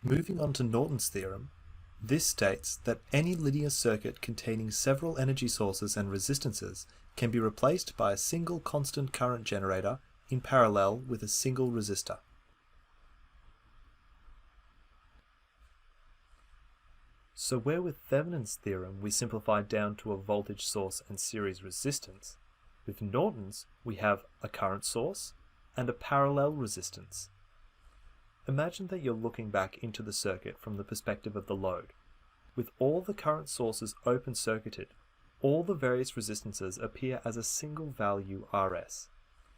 Moving on to Norton's theorem, this states that any linear circuit containing several energy sources and resistances can be replaced by a single constant current generator in parallel with a single resistor. So where with Thevenin's theorem we simplified down to a voltage source and series resistance, with Norton's we have a current source and a parallel resistance. Imagine that you're looking back into the circuit from the perspective of the load. With all the current sources open circuited, all the various resistances appear as a single value Rs.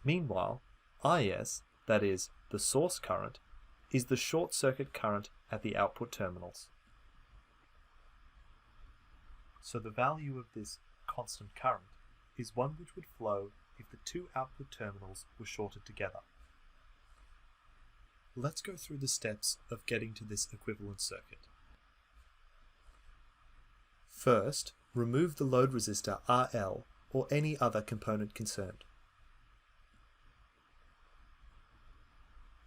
Meanwhile, Is, that is, the source current, is the short circuit current at the output terminals. So the value of this constant current is one which would flow if the two output terminals were shorted together. Let's go through the steps of getting to this equivalent circuit. First, remove the load resistor RL or any other component concerned.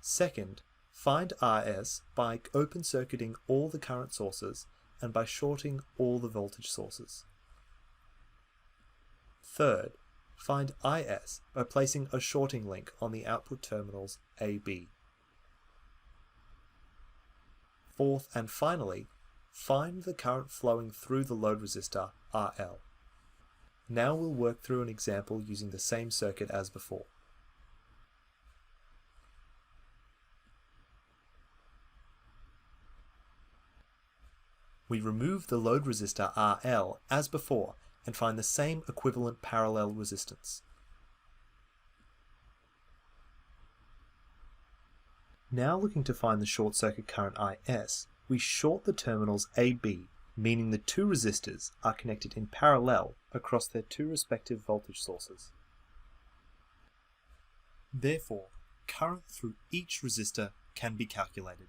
Second, find Rs by open circuiting all the current sources and by shorting all the voltage sources. Third, find Is by placing a shorting link on the output terminals AB. Fourth and finally, find the current flowing through the load resistor RL. Now we'll work through an example using the same circuit as before. We remove the load resistor RL as before and find the same equivalent parallel resistance. Now looking to find the short circuit current Is, we short the terminals AB, meaning the two resistors are connected in parallel across their two respective voltage sources. Therefore, current through each resistor can be calculated.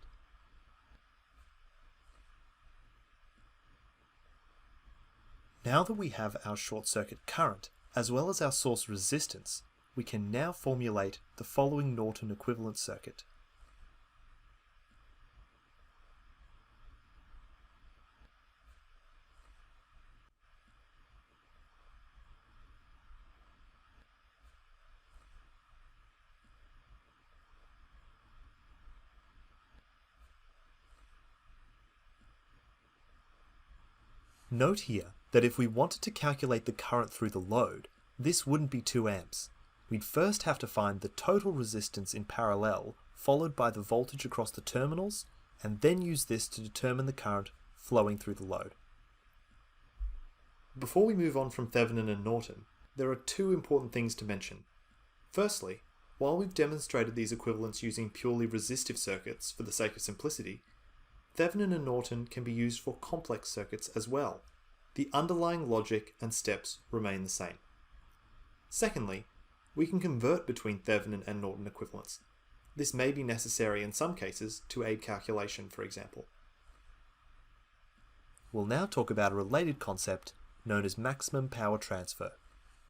Now that we have our short circuit current, as well as our source resistance, we can now formulate the following Norton equivalent circuit. Note here that if we wanted to calculate the current through the load, this wouldn't be 2 amps. We'd first have to find the total resistance in parallel, followed by the voltage across the terminals, and then use this to determine the current flowing through the load. Before we move on from Thevenin and Norton, there are two important things to mention. Firstly, while we've demonstrated these equivalents using purely resistive circuits for the sake of simplicity, Thevenin and Norton can be used for complex circuits as well. The underlying logic and steps remain the same. Secondly, we can convert between Thevenin and Norton equivalents. This may be necessary in some cases to aid calculation, for example. We'll now talk about a related concept known as maximum power transfer.